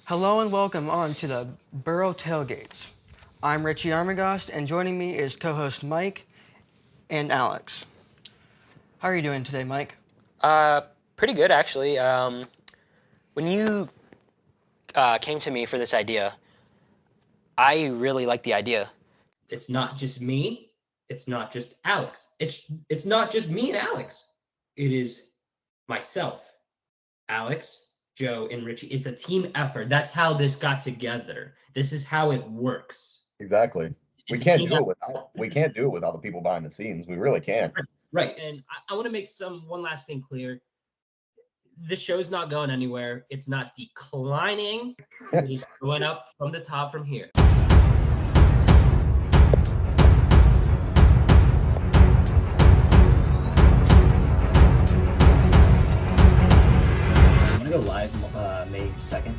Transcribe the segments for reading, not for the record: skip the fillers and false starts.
Hello and welcome on to the Boro Tailgates. I'm Richie Armagost, and joining me is co-host Mike and Alex. How are you doing today, Mike? Pretty good, actually. When you came to me for this idea, I really liked the idea. It's not just me. It's not just Alex. It's not just me and Alex. It is myself, Alex, Joe, and Richie. It's a team effort. That's how this got together. This is how it works. Exactly. We It's a can't team do it effort. without the people behind the scenes. We really can't. Right. And I want to make one last thing clear. This show's not going anywhere. It's not declining. It's going up from the top from here. I'm gonna go live May 2nd.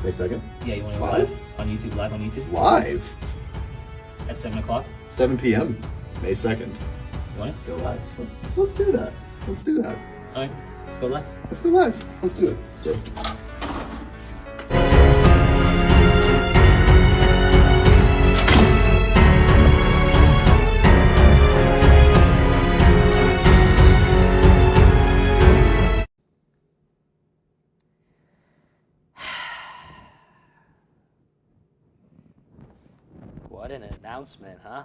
May 2nd? Yeah, you wanna go Live? on YouTube, live on YouTube? Live. At 7 o'clock? 7 p.m. May 2nd. You want it? Go live. Let's do that. Let's do that. Alright, let's go live. Let's go live. Let's do it. Let's do it. What an announcement, huh?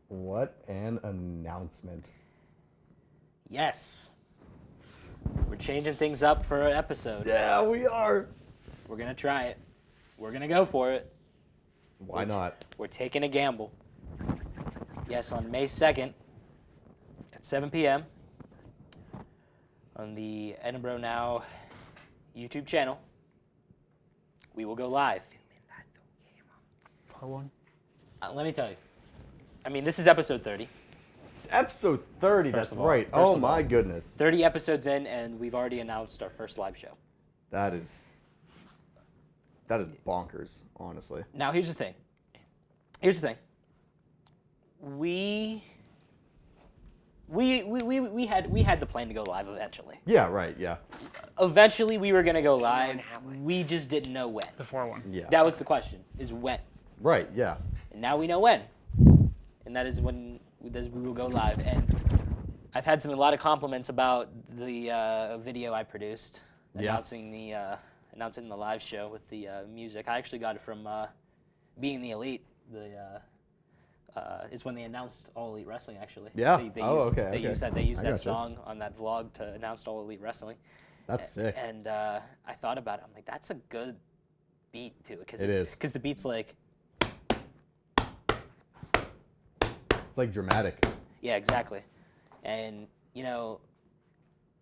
What an announcement. Yes. We're changing things up for an episode. Yeah, we are. We're going to try it. We're going to go for it. Why not? We're taking a gamble. Yes, on May 2nd at 7 p.m. on the Edinburgh Now YouTube channel, we will go live. Part 1. Let me tell you. I mean, this is episode 30. Episode 30, First that's of all, right. first Oh of my all. goodness. 30 episodes in, and we've already announced our first live show. That is bonkers, honestly. Now, here's the thing. We had the plan to go live eventually. Yeah, right, yeah. Eventually, we were going to go live. We just didn't know when. Before one. Yeah. That was the question, is when. Right, yeah. And now we know when. And that is when we will go live. And I've had a lot of compliments about the video I produced, announcing the live show with the music. I actually got it from Being the Elite. It's when they announced All Elite Wrestling, actually. Yeah. They used that gotcha. song on that vlog to announce All Elite Wrestling. That's sick. And I thought about it. I'm like, that's a good beat to it. It is. Because the beat's like, It's like dramatic. yeah, exactly. And, you know,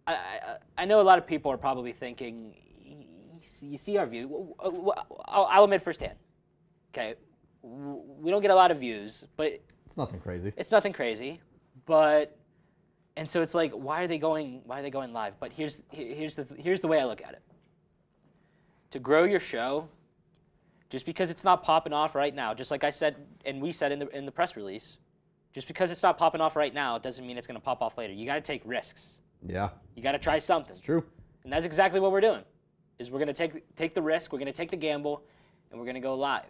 I know a lot of people are probably thinking, you see our view. I'll admit firsthand, okay, we don't get a lot of views, but It's nothing crazy. it's nothing crazy. But, and so it's like, why are they going live? But here's the way I look at it. To grow your show, just because it's not popping off right now, just like I said, and we said in the press release, just because it's not popping off right now doesn't mean it's going to pop off later. You got to take risks. Yeah. You got to try something. It's true. And that's exactly what we're doing. Is we're going to take the risk, we're going to take the gamble, and we're going to go live.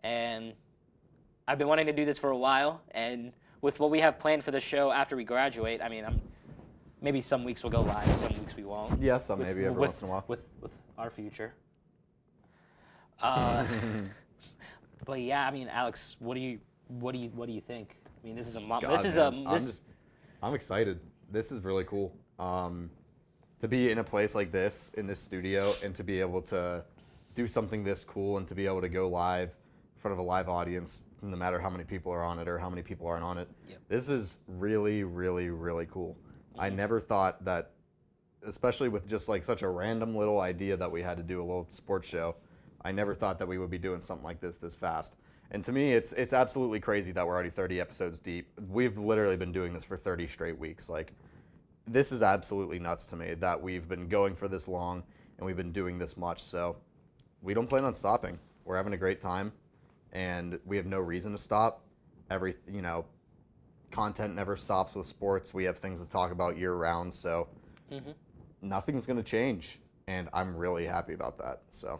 And I've been wanting to do this for a while, and with what we have planned for the show after we graduate, I mean, maybe some weeks we'll go live, some weeks we won't. Yeah, some maybe every once in a while. With our future. But yeah, I mean, Alex, what do you think? I mean, I'm excited. This is really cool. To be in a place like this, in this studio, and to be able to do something this cool and to be able to go live in front of a live audience, no matter how many people are on it or how many people aren't on it. Yep. This is really, really, really cool. Mm-hmm. I never thought that, especially with just like such a random little idea that we had to do a little sports show, I never thought that we would be doing something like this fast. And to me, it's absolutely crazy that we're already 30 episodes deep. We've literally been doing this for 30 straight weeks. Like, this is absolutely nuts to me that we've been going for this long and we've been doing this much. So we don't plan on stopping. We're having a great time, and we have no reason to stop. Content never stops with sports. We have things to talk about year round, so nothing's going to change, and I'm really happy about that. So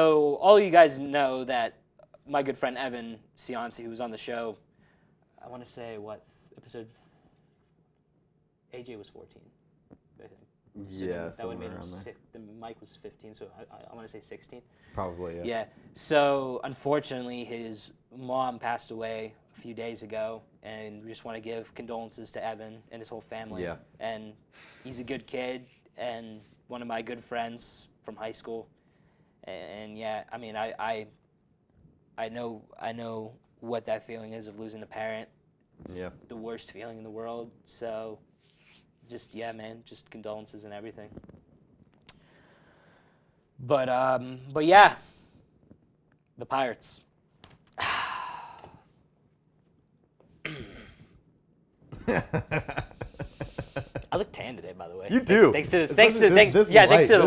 So all you guys know that my good friend Evan Cianci, who was on the show, I want to say what episode? AJ was 14, I think. So Yeah, that would have made somewhere him around there. Mike was 15, so I want to say 16. Probably, yeah. Yeah. So unfortunately, his mom passed away a few days ago, and we just want to give condolences to Evan and his whole family. Yeah. And he's a good kid and one of my good friends from high school. And yeah, I mean, I know what that feeling is of losing a parent. It's Yeah. the worst feeling in the world. So just, yeah, man, just condolences and everything. But yeah, the Pirates. I look tan today, by the way. You do. Thanks to this. Especially Thanks to the this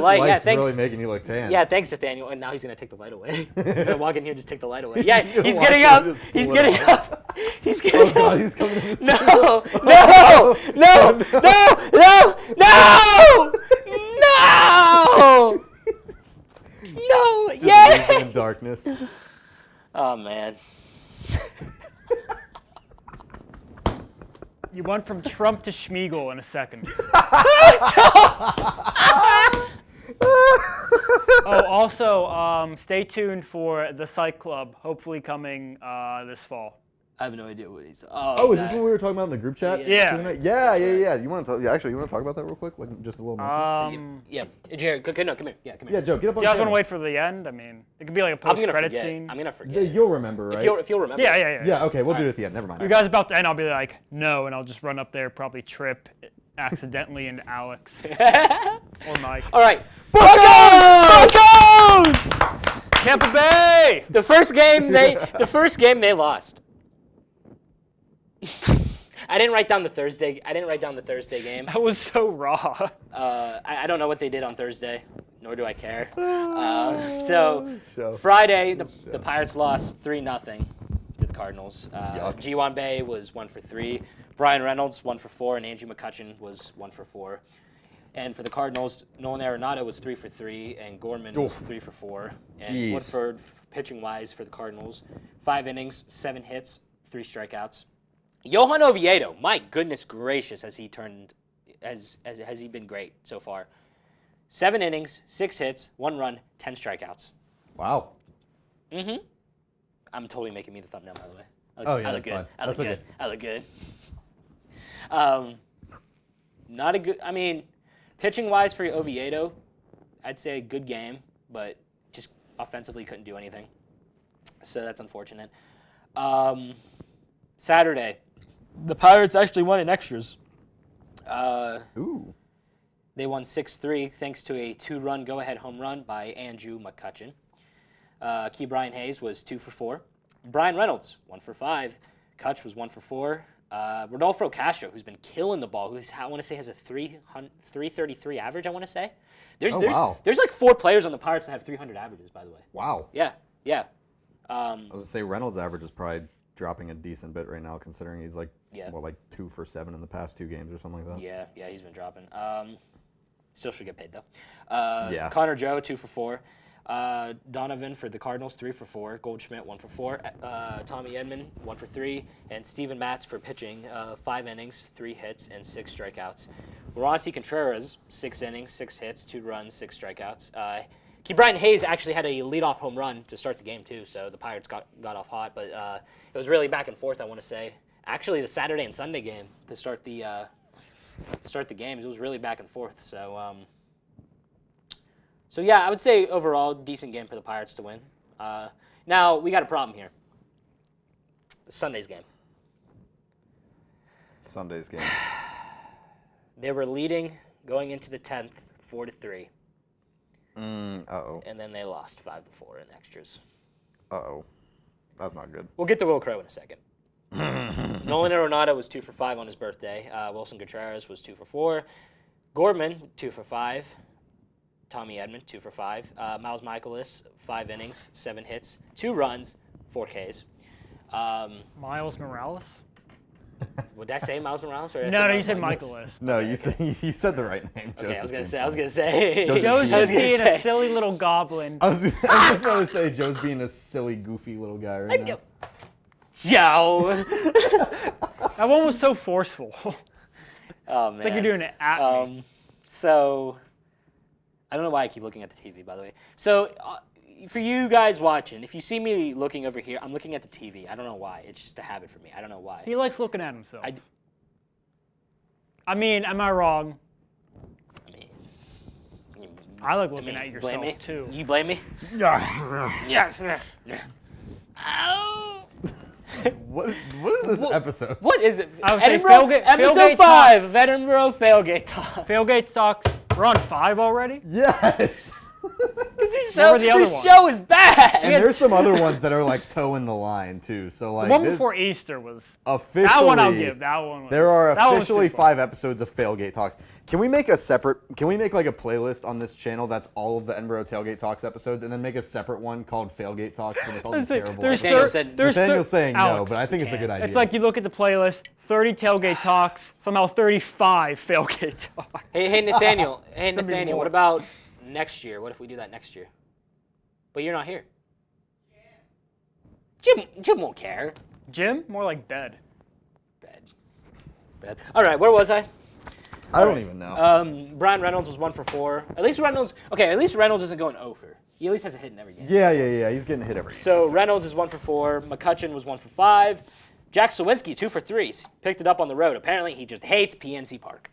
light. Yeah, light's thanks. really making you look tan. Yeah, thanks, Nathaniel. And now he's gonna take the light away. He's gonna walk in here, just take the light away. Yeah, He's gonna he's walk getting in up. and just He's pull it getting off. up. He's getting Oh up. God, he's coming to the No, studio. no, no, Just yeah. leaving in darkness. Oh man. You went from Trump to Schmiegel in a second. Oh, also, stay tuned for the Psych Club, hopefully coming this fall. I have no idea what he's. Oh, is this what we were talking about in the group chat? Yeah. Yeah. You want to actually you want to talk about that real quick, like just a little mention? Yeah, Jared, come here. Yeah, come here. Yeah, Joe, get up on. Do you guys want camera. to wait for the end? I mean, it could be like a post-credit scene. I'm gonna forget. Yeah, you'll remember, right? If you'll remember. Yeah. Yeah. Okay, we'll do it at the end. Never mind. You guys about to end, I'll be like, no, and I'll just run up there, probably trip accidentally into Alex or Mike. All right. Buccos! Tampa Bay! The first game they lost. I didn't write down the Thursday game. That was so raw. I don't know what they did on Thursday, nor do I care. So Friday, the Pirates lost 3-0 to the Cardinals. G1 Bay was 1 for 3. Brian Reynolds 1 for 4, and Andrew McCutcheon was 1 for 4. And for the Cardinals, Nolan Arenado was 3 for 3, and Gorman was 3 for 4. And Woodford, pitching wise for the Cardinals, 5 innings, 7 hits, 3 strikeouts. Johan Oviedo, my goodness gracious, has he been great so far? 7 innings, 6 hits, 1 run, 10 strikeouts. Wow. I'm totally making me the thumbnail, by the way. I look good. I look good. Not a good. I mean, pitching wise for Oviedo, I'd say a good game, but just offensively couldn't do anything. So that's unfortunate. Saturday, the Pirates actually won in extras. Ooh. They won 6-3 thanks to a 2-run go-ahead home run by Andrew McCutcheon. Key Brian Hayes was 2 for 4. Brian Reynolds 1 for 5. Kutch was 1 for 4. Rodolfo Castro, who's been killing the ball, I want to say has a 333 average. I want to say. There's like 4 players on the Pirates that have 300 averages, by the way. Wow. Yeah. I was gonna say Reynolds' average is probably dropping a decent bit right now, considering he's like 2 for 7 in the past 2 games or something like that. Yeah, he's been dropping. Still should get paid though. Connor Joe 2 for 4. Donovan for the Cardinals 3 for 4. Goldschmidt 1 for 4. Tommy Edman 1 for 3, and Steven Matz for pitching 5 innings, 3 hits, and 6 strikeouts. Ronci Contreras 6 innings, 6 hits, 2 runs, 6 strikeouts. Brian Hayes actually had a leadoff home run to start the game too, so the Pirates got off hot, but it was really back and forth. I want to say actually the Saturday and Sunday game to start the games, it was really back and forth. So yeah, I would say overall decent game for the Pirates to win. Now we got a problem here. Sunday's game. They were leading going into the 10th, 4-3. And then they lost 5-4 in extras. That's not good. We'll get to Will Crow in a second. Nolan Arenado was 2 for 5 on his birthday. Wilson Contreras was 2 for 4. Gorman 2 for 5. Tommy Edman 2 for 5. Miles Michaelis 5 innings, 7 hits, 2 runs, 4 Ks. Miles Morales? Would I say Miles Morales? Or No, you said Michaelis. No, you said the right name. Okay, I was gonna say. Joe's just being a silly little goblin. I was just going to say Joe's being a silly, goofy little guy right now. Joe. That one was so forceful. Oh man. It's like you're doing it at me. So, I don't know why I keep looking at the TV, by the way. So, for you guys watching, if you see me looking over here, I'm looking at the TV. I don't know why. It's just a habit for me. I don't know why. He likes looking at himself. I mean, am I wrong? I like looking at yourself too. You blame me? Yeah. Ow. What is this episode? What is it? I would say episode 5 of Edinburgh Tailgate Talks. Tailgate Talks. We're on 5 already? Yes. Because this show is bad. And there's some other ones that are like toeing the line too. So like the one before Easter was officially. That one I'll give. That one was. There are officially 5 episodes of Tailgate Talks. Can we make like a playlist on this channel that's all of the Edinburgh Tailgate Talks episodes, and then make a separate one called Tailgate Talks? Nathaniel's saying Alex, no, but I think it's a good idea. It's like you look at the playlist, 30 Tailgate Talks, somehow 35 Tailgate Talks. Hey Nathaniel. What about next year? What if we do that next year? But you're not here. Jim won't care. Jim? More like bed. bad. All right, where was I? I don't even know. Brian Reynolds was 1 for 4. At least Reynolds isn't going over. He at least has a hit in every game. Yeah. He's getting hit every game. So Reynolds is 1 for 4. McCutcheon was 1 for 5. Jack Sawinski 2 for 3. Picked it up on the road. Apparently, he just hates PNC Park.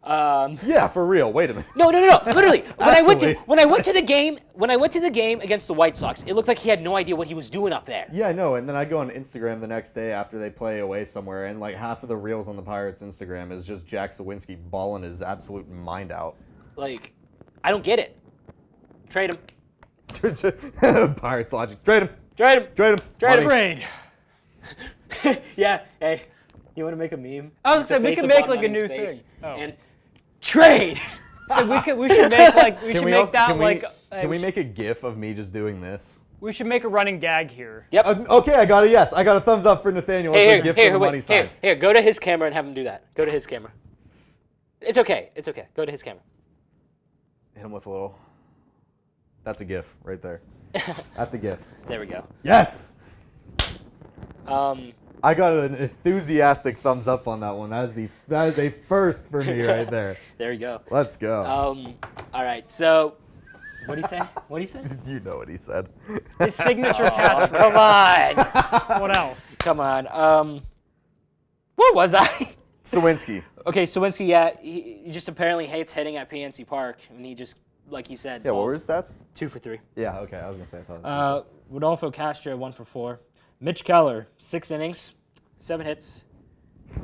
Yeah, for real. Wait a minute. No. Literally, Absolutely. when I went to the game against the White Sox, it looked like he had no idea what he was doing up there. Yeah, I know. And then I go on Instagram the next day after they play away somewhere, and like half of the reels on the Pirates' Instagram is just Jack Sawinski balling his absolute mind out. Like, I don't get it. Trade him. Pirates logic. Trade him. Trade him. Trade him. Trade him. Trade. Yeah. Hey, you want to make a meme? I was With the gonna say, we face can of make Bob like a Munning's new face thing. Oh. And trade. So we should make like we Can should we make also, that can like we, can we make a GIF of me just doing this? we should make a running gag here. Yep. Okay, I got a yes. I got a thumbs up for Nathaniel. It's a gift from the money side. Here, go to his camera and have him do that. Go to his camera. It's okay. Go to his camera. Hit him with a little. That's a GIF right there. That's a GIF. There we go. Yes. Um, I got an enthusiastic thumbs up on that one. That is a first for me right there. there you go. Let's go. All right. So, what do you say? What do you say? You know what he said. His signature catchphrase. Come on. What else? Come on. Where was I? Sawinski. Okay, Sawinski, yeah, he just apparently hates hitting at PNC Park, and he just, like he said, Yeah, what were his stats? 2 for 3. Yeah, okay, I was gonna say. I thought Rodolfo Castro 1 for 4. Mitch Keller 6 innings, 7 hits,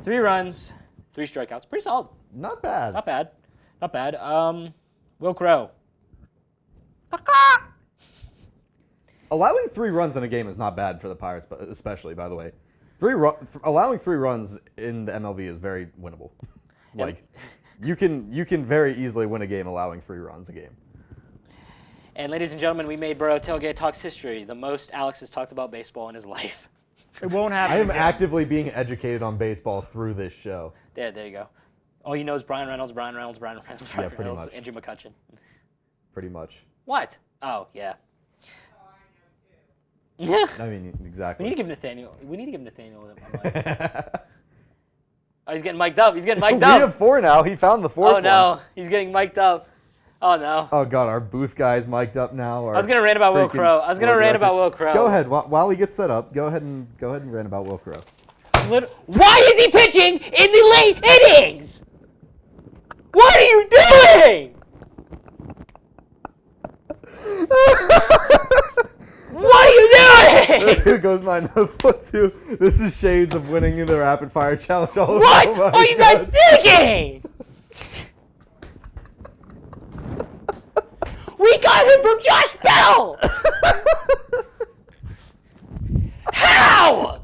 3 runs, 3 strikeouts. Pretty solid. not bad. Not bad. Not bad. Will Crow. Allowing 3 runs in a game is not bad for the Pirates, but especially, by the way. Allowing 3 runs in the MLB is very winnable. Like, you can very easily win a game allowing 3 runs a game. And ladies and gentlemen, we made Boro Tailgate Talks history. The most Alex has talked about baseball in his life. It won't happen. I am again. actively being educated on baseball through this show. There you go. All you know is Brian Reynolds, pretty much. Andrew McCutcheon. Pretty much. What? Oh, yeah. I mean, exactly. We need to give Nathaniel a mic. Oh, he's getting mic'd up. He's getting mic'd We up. have 4 now. He found the 4th Oh, no. He's getting mic'd up. Oh, no. Oh, God. Our booth guy's mic'd up now. I was going to rant about Will Crow. Go ahead. While he gets set up, go ahead and rant about Will Crow. Why is he pitching in the late innings? What are you doing? What are you doing? Here goes my notebook, too. This is shades of winning the rapid fire challenge all over. What Oh my are you guys God. thinking? We got him from Josh Bell! How?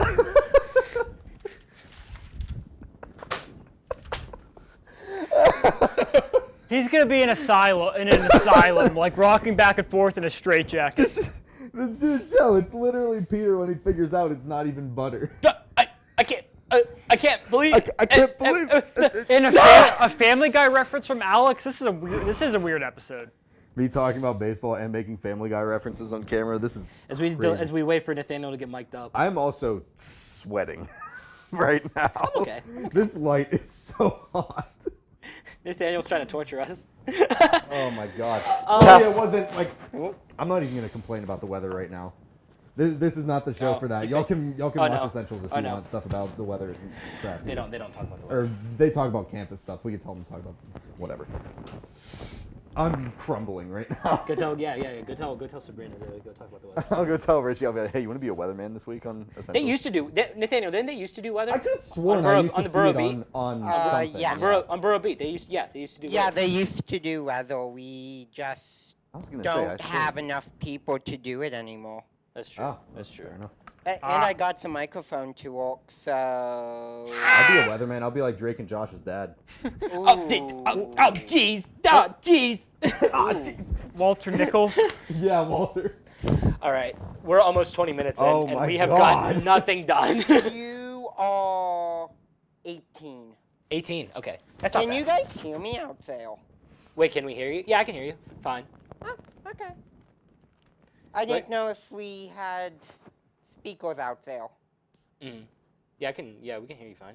He's gonna be in an asylum, like rocking back and forth in a straitjacket. Dude, Joe, it's literally Peter when he figures out it's not even butter. I can't believe. I can't believe. And a Family Guy reference from Alex. This is a weird episode. Me talking about baseball and making Family Guy references on camera. This is As we wait for Nathaniel to get mic'd up. I'm also sweating right now. I'm okay. This light is so hot. Nathaniel's trying to torture us. Oh my God. It wasn't like. I'm not even gonna complain about the weather right now. This is not the show for that. Y'all can watch Essentials if you want stuff about the weather and crap. They don't talk about the weather. Or they talk about campus stuff. We can tell them to talk about whatever. I'm crumbling right now. Go tell Sabrina to go talk about the weather. I'll go tell Richie. I'll be like, hey, you want to be a weatherman this week on Essentials? They used to do Nathaniel. Didn't they used to do weather? I could have sworn Boro- I used on to the see Boro it beat? on something. Yeah. On Boro Beat. They used to do Yeah, weather. they used to do weather. We just I was gonna say, don't have enough people to do it anymore. That's true. Oh, That's true. fair enough. And I got the microphone to work, so. I'll be a weatherman. I'll be like Drake and Josh's dad. Jeez. Oh, jeez. Walter Nichols. Yeah, Walter. All right. We're almost 20 minutes in, Oh and my we have God. gotten nothing done. You are 18. 18. Okay. That's not Can bad. you guys hear me out there? Wait, can we hear you? Yeah, I can hear you. Fine. Oh, okay. I didn't know if we had speakers out there. Yeah, we can hear you fine.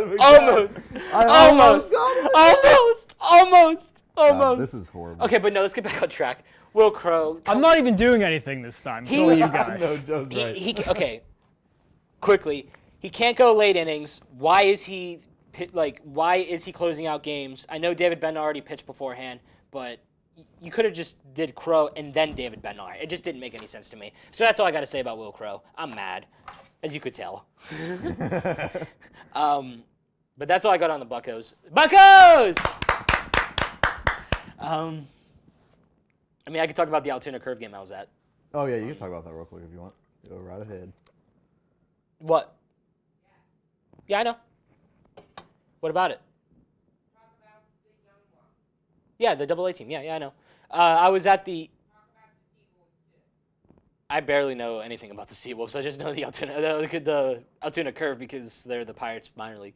got him again. Almost. I Almost. got him again. Almost. God, this is horrible. Okay, but no, let's get back on track. Will Crow. I'm not even doing anything this time. It's all you guys. No, Joe's right. Okay. Quickly, he can't go late innings. Why is he closing out games? I know David Bednar already pitched beforehand, but you could have just did Crow and then David Bednar. It just didn't make any sense to me. So that's all I got to say about Will Crow. I'm mad, as you could tell. But that's all I got on the Buccos. Buccos! I mean, I could talk about the Altoona curve game I was at. Oh, yeah, you can talk about that real quick if you want. Go right ahead. What? Yeah, I know. What about it? Yeah, the AA team. Yeah, I know. I was at the... I barely know anything about the Seawolves. I just know the Altoona curve because they're the Pirates minor league.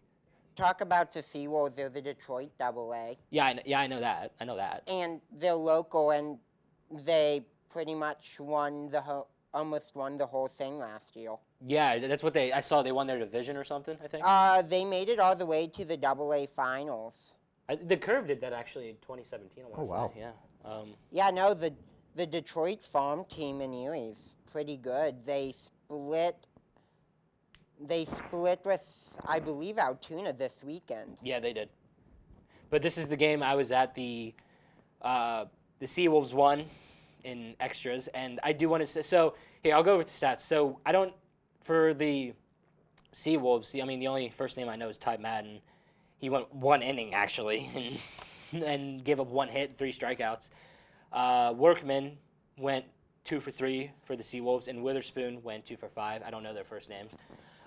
Talk about the Seawolves. They're the Detroit AA. Yeah, I know that. And they're local, and they pretty much almost won the whole thing last year. Yeah, that's what I saw. They won their division or something, I think. They made it all the way to the AA finals. The Curve did that actually in 2017. I want to wow. say. Yeah. Yeah, no, the Detroit farm team in Erie is pretty good. They split with, I believe, Altoona this weekend. Yeah, they did. But this is the game I was at. The Seawolves won in extras, and I do want to say, so here, I'll go over the stats. So for the Seawolves, I mean, the only first name I know is Ty Madden. He went one inning, actually, and gave up one hit, 3 strikeouts. Workman went 2 for 3 for the Seawolves, and Witherspoon went 2 for 5. I don't know their first names.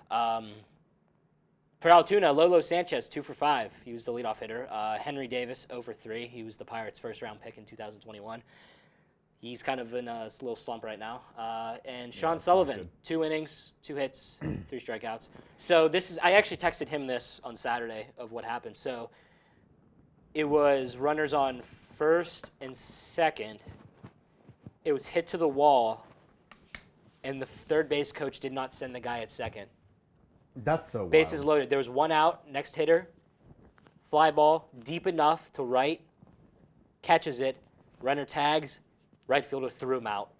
For Altoona, Lolo Sanchez, 2 for 5. He was the leadoff hitter. Henry Davis, 0 for 3. He was the Pirates' first-round pick in 2021. He's kind of in a little slump right now. And Sean Sullivan, 2 innings, 2 hits, 3 strikeouts. So I actually texted him this on Saturday of what happened. So it was runners on first and second. It was hit to the wall, and the third base coach did not send the guy at second. That's so wild. Bases loaded. There was one out, next hitter, fly ball, deep enough to right, catches it, runner tags, right fielder threw him out.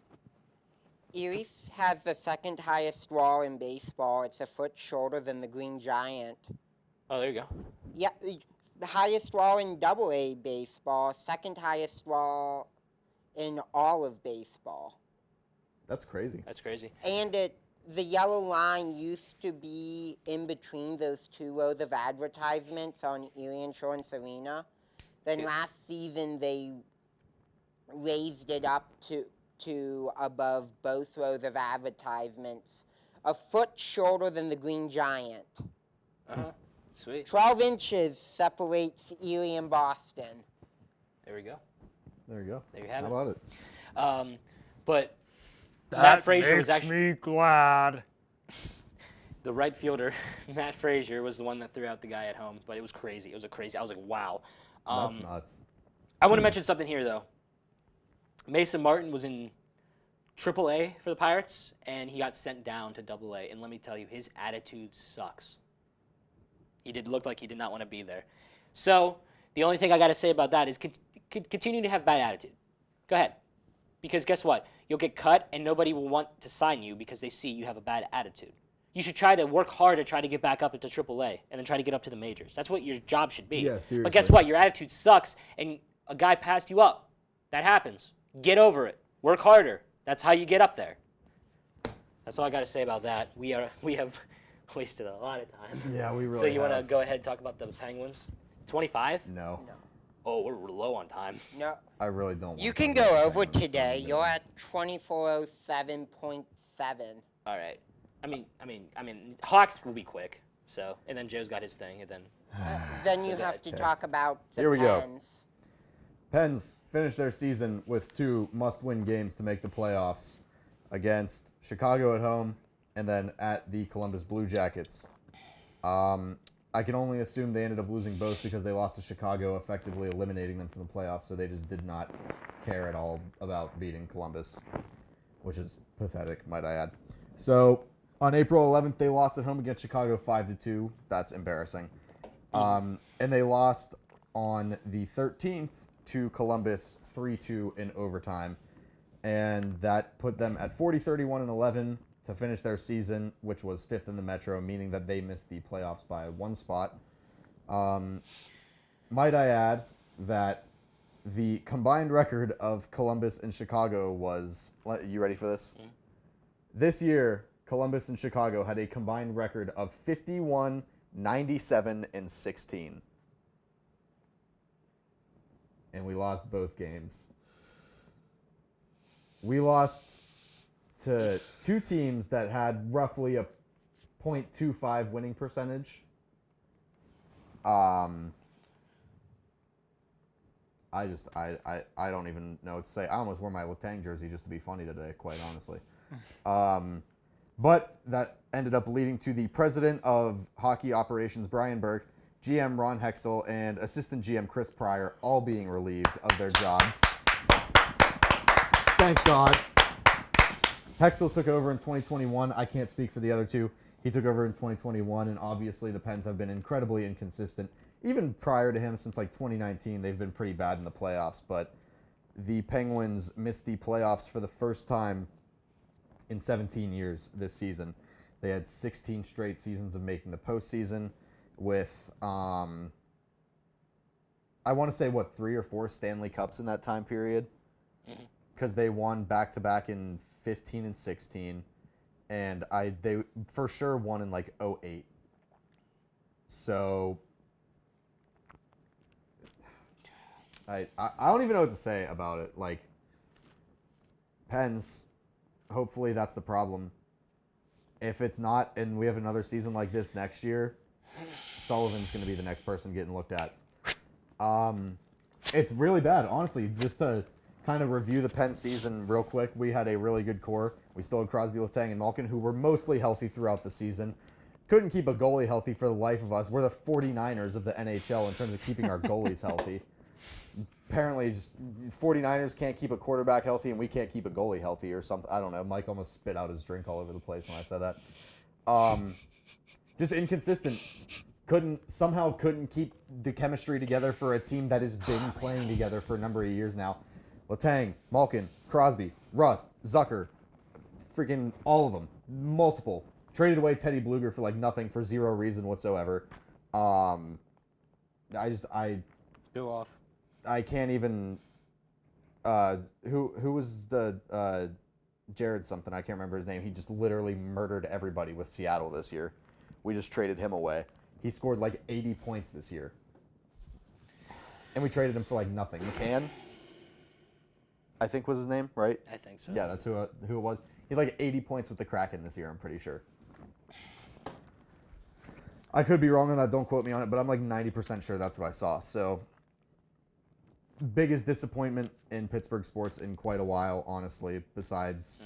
Erie has the second highest wall in baseball. It's a foot shorter than the Green Giant. Oh, there you go. Yeah, the highest wall in AA baseball, second highest wall in all of baseball. That's crazy. That's crazy. And the yellow line used to be in between those 2 rows of advertisements on Erie Insurance Arena. Then last season they raised it up to above both rows of advertisements, a foot shorter than the Green Giant. Uh-huh. Sweet. 12 inches separates Erie and Boston. There we go. There you go. There you have How it. about it? But That Matt Frazier was makes actually me glad. the right fielder. Matt Frazier was the one that threw out the guy at home, but it was crazy. I was like, wow. That's nuts. I want to mention something here, though. Mason Martin was in AAA for the Pirates, and he got sent down to AA. And let me tell you, his attitude sucks. He looked like he did not want to be there. So the only thing I got to say about that is continue to have bad attitude. Go ahead. Because guess what? You'll get cut, and nobody will want to sign you because they see you have a bad attitude. You should try to work hard to try to get back up into AAA and then try to get up to the majors. That's what your job should be. Yeah, seriously. But guess what? Your attitude sucks, and a guy passed you up. That happens. Get over it. Work harder. That's how you get up there. That's all I got to say about that. We have wasted a lot of time. Yeah, we really So you want to have. go ahead and talk about the Penguins? 25? No. Oh, we're low on time. No. I really don't want You to can talk about go the over Penguins. today. You're at 2407.7. All right. I mean, Hawks will be quick. So, and then Joe's got his thing, and then. Then you have to talk about the Here we go. Pens. Pens finished their season with 2 must-win games to make the playoffs against Chicago at home and then at the Columbus Blue Jackets. I can only assume they ended up losing both because they lost to Chicago, effectively eliminating them from the playoffs, so they just did not care at all about beating Columbus, which is pathetic, might I add. So on April 11th, they lost at home against Chicago 5-2. That's embarrassing. And they lost on the 13th to Columbus 3-2 in overtime. And that put them at 40-31-11 to finish their season, which was 5th in the Metro, meaning that they missed the playoffs by 1 spot. Might I add that the combined record of Columbus and Chicago was... You ready for this? Mm-hmm. This year, Columbus and Chicago had a combined record of 51, 97, and 16. And we lost both games. We lost to 2 teams that had roughly a .25 winning percentage. I don't even know what to say. I almost wore my Letang jersey just to be funny today, quite honestly. But that ended up leading to the president of hockey operations, Brian Burke, GM Ron Hextall, and assistant GM Chris Pryor all being relieved of their jobs. Thank God. Hextall took over in 2021. I can't speak for the other two. He took over in 2021, and obviously the Pens have been incredibly inconsistent. Even prior to him, since like 2019, they've been pretty bad in the playoffs, but the Penguins missed the playoffs for the first time in 17 years this season. They had 16 straight seasons of making the postseason with, I want to say, 3 or 4 Stanley Cups in that time period? Because they won back-to-back in 15 and 16, and they for sure won in like 08. So I don't even know what to say about it. Like, Pens, hopefully that's the problem. If it's not, and we have another season like this next year, Sullivan's going to be the next person getting looked at. It's really bad, honestly. Just to kind of review the Penn season real quick, we had a really good core. We still had Crosby, Letang, and Malkin, who were mostly healthy throughout the season. Couldn't keep a goalie healthy for the life of us. We're the 49ers of the NHL in terms of keeping our goalies healthy. Apparently, just 49ers can't keep a quarterback healthy, and we can't keep a goalie healthy or something. I don't know. Mike almost spit out his drink all over the place when I said that. Just inconsistent. Somehow couldn't keep the chemistry together for a team that has been playing together for a number of years now. Letang, Malkin, Crosby, Rust, Zucker, freaking all of them. Multiple. Traded away Teddy Bluger for like nothing for zero reason whatsoever. Go off. I can't even. Who was the Jared something? I can't remember his name. He just literally murdered everybody with Seattle this year. We just traded him away. He scored like 80 points this year, and we traded him for like nothing. McCann, I think was his name, right? I think so. Yeah, that's who it was. He had like 80 points with the Kraken this year. I'm pretty sure. I could be wrong on that. Don't quote me on it, but I'm like 90% sure that's what I saw. So. Biggest disappointment in Pittsburgh sports in quite a while, honestly, besides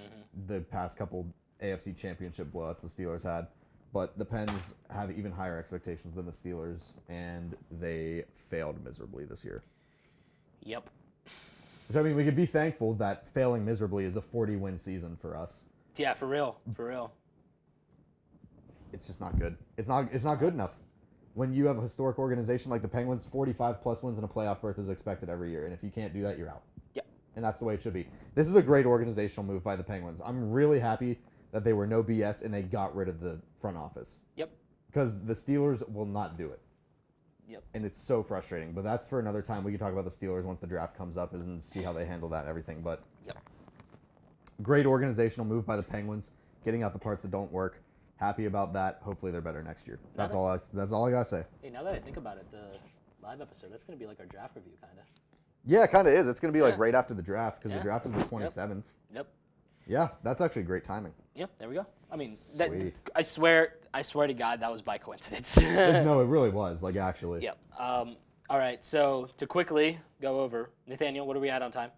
the past couple AFC championship blowouts the Steelers had. But the Pens have even higher expectations than the Steelers, and they failed miserably this year. Yep. Which, I mean, we could be thankful that failing miserably is a 40-win season for us. Yeah, for real. For real. It's just not good. It's not good enough. When you have a historic organization like the Penguins, 45-plus wins in a playoff berth is expected every year. And if you can't do that, you're out. Yeah. And that's the way it should be. This is a great organizational move by the Penguins. I'm really happy that they were no BS and they got rid of the front office. Yep. Because the Steelers will not do it. Yep. And it's so frustrating. But that's for another time. We can talk about the Steelers once the draft comes up and see how they handle that and everything. But yep. Great organizational move by the Penguins. getting out the parts that don't work. Happy about that. Hopefully they're better next year. That's that- all I gotta say. Hey, now that I think about it, the live episode, that's going to be like our draft review, kind of. Yeah, it kind of is. It's gonna be like Yeah. right after the draft because Yeah. the draft is the 27th. Yep. Yeah, that's actually great timing. Yep, there we go. I mean, Sweet. I swear to God, that was by coincidence. No, it really was. Like actually. Yep. All right, so to quickly go over, Nathaniel, what are we at on time?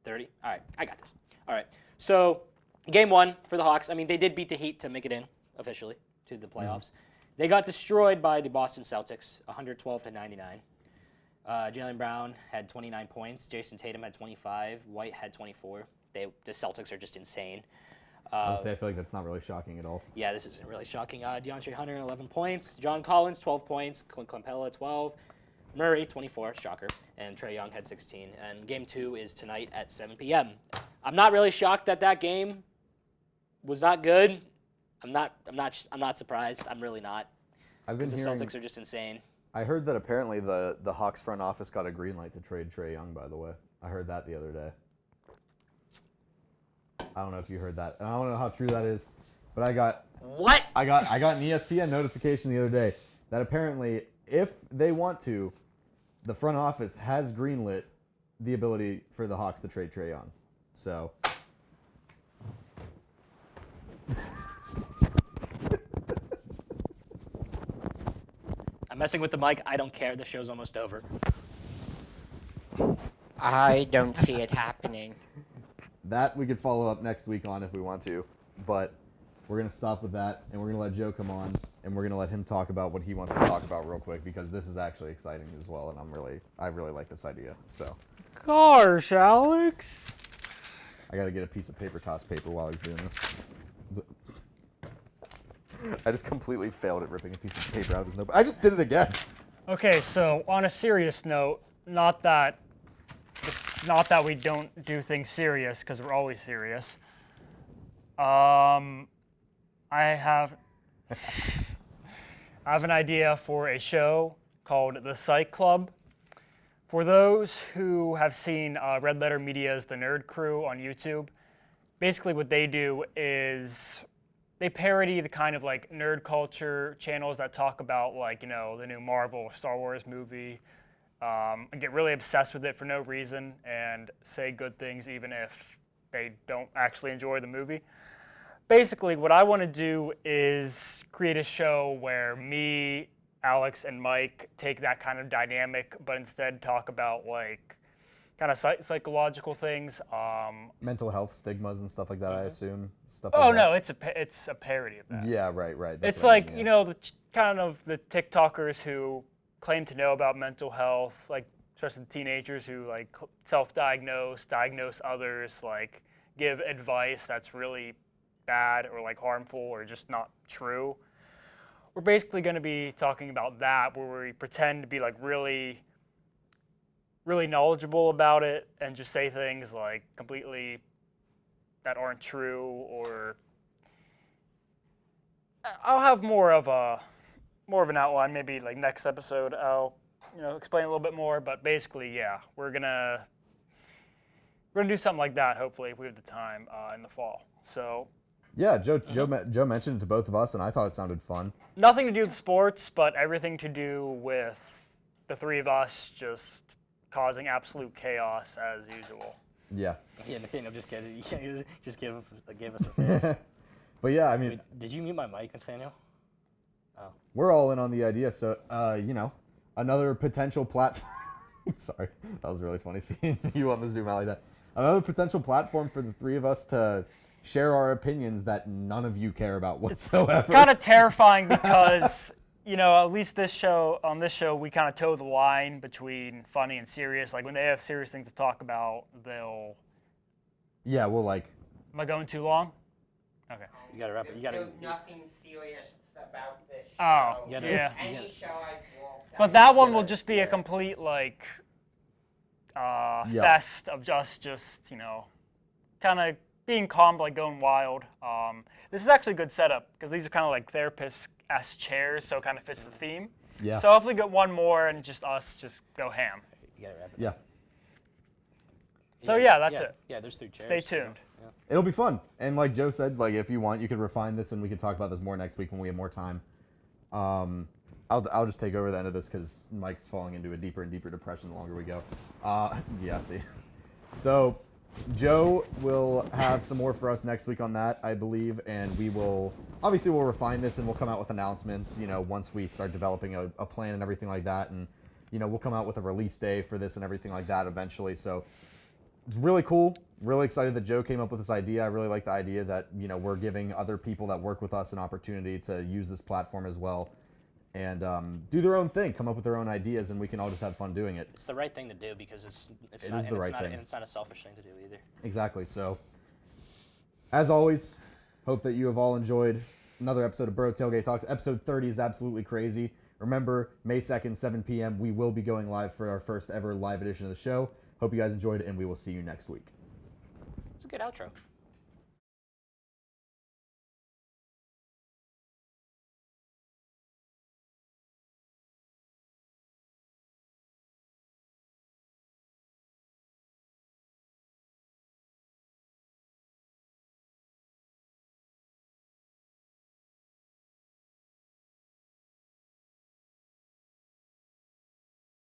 30? All right, I got this. All right, so game 1 for the Hawks. I mean, they did beat the Heat to make it in officially to the playoffs. They got destroyed by the Boston Celtics, 112-99. Jaylen Brown had 29 points. Jason Tatum had 25. White had 24. The Celtics are just insane. I was gonna say, I feel like that's not really shocking at all. Yeah, this isn't really shocking. DeAndre Hunter, 11 points. John Collins, 12 points. Clint Capella, 12. Murray, 24, shocker. And Trae Young had 16. And game 2 is tonight at 7 p.m. I'm not really shocked that game was not good. I'm not surprised. I'm really not. I've been Because the hearing. Celtics are just insane. I heard that apparently the Hawks front office got a green light to trade Trae Young. By the way, I heard that the other day. I don't know if you heard that. I don't know how true that is, but I got What? an ESPN notification the other day that apparently, if they want to, the front office has greenlit the ability for the Hawks to trade Trae Young. So. I'm messing with the mic. I don't care. The show's almost over. I don't see it happening. That we could follow up next week on if we want to, but we're going to stop with that, and we're going to let Joe come on, and we're going to let him talk about what he wants to talk about real quick, because this is actually exciting as well, and I really like this idea. So Gosh, Alex. I got to get a piece of paper toss paper while he's doing this. I just completely failed at ripping a piece of paper out of this notebook. I just did it again. Okay, so on a serious note, not that we don't do things serious, because we're always serious. I have an idea for a show called The Psych Club. For those who have seen Red Letter Media's The Nerd Crew on YouTube, basically what they do is they parody the kind of like nerd culture channels that talk about like, you know, the new Marvel or Star Wars movie, and get really obsessed with it for no reason and say good things even if they don't actually enjoy the movie. Basically, what I want to do is create a show where me, Alex, and Mike take that kind of dynamic, but instead talk about like kind of psychological things. Mental health stigmas and stuff like that, I assume. Stuff Oh like no, that. it's a parody of that. Yeah, right. That's It's what I like, mean, you yeah. know, the kind of the TikTokers who claim to know about mental health, like especially the teenagers who like self-diagnose, diagnose others, like give advice that's really bad or like harmful or just not true. We're basically going to be talking about that, where we pretend to be like really knowledgeable about it and just say things like completely that aren't true, or I'll have more of an outline, maybe like next episode I'll, you know, explain a little bit more, but basically, yeah, we're gonna do something like that, hopefully, if we have the time in the fall. So Yeah, Joe mentioned it to both of us, and I thought it sounded fun. nothing to do with sports, but everything to do with the three of us just causing absolute chaos as usual. Yeah. Yeah, Nathaniel, just get it. You just give us a face. But yeah, I mean, Wait, did you mute my mic, Nathaniel? Oh. we're all in on the idea. So, you know, another potential platform. Sorry, that was really funny seeing you on the Zoom out like that. Another potential platform for the three of us to share our opinions that none of you care about whatsoever. Kind of terrifying because, you know, at least on this show, we kind of toe the line between funny and serious. Like when they have serious things to talk about, they'll. Yeah, well, like. Am I going too long? Okay. You gotta wrap it. You gotta. There's nothing serious about this show. Oh, gotta- yeah. Any show I've walked But that one will just be a complete like fest of just you know, kind of being calm, like going wild. This is actually a good setup because these are kind of like therapist-esque chairs, so it kind of fits the theme. Yeah. So hopefully get one more and just us just go ham. You gotta wrap it. Yeah. So yeah, that's it. Yeah, there's 3 chairs. Stay so- tuned. It'll be fun. And like Joe said, like if you want, you could refine this and we can talk about this more next week when we have more time. I'll just take over the end of this because Mike's falling into a deeper and deeper depression the longer we go. Yeah, see. So Joe will have some more for us next week on that, I believe, and we'll refine this and we'll come out with announcements, once we start developing a plan and everything like that, and we'll come out with a release day for this and everything like that eventually. So it's really cool. Really excited that Joe came up with this idea. I really like the idea that we're giving other people that work with us an opportunity to use this platform as well and do their own thing, come up with their own ideas, and we can all just have fun doing it. It's the right thing to do because it's not a selfish thing to do either. Exactly. So, as always, hope that you have all enjoyed another episode of Boro Tailgate Talks. Episode 30 is absolutely crazy. Remember, May 2nd, 7 p.m., we will be going live for our first ever live edition of the show. Hope you guys enjoyed it, and we will see you next week. It's a good outro.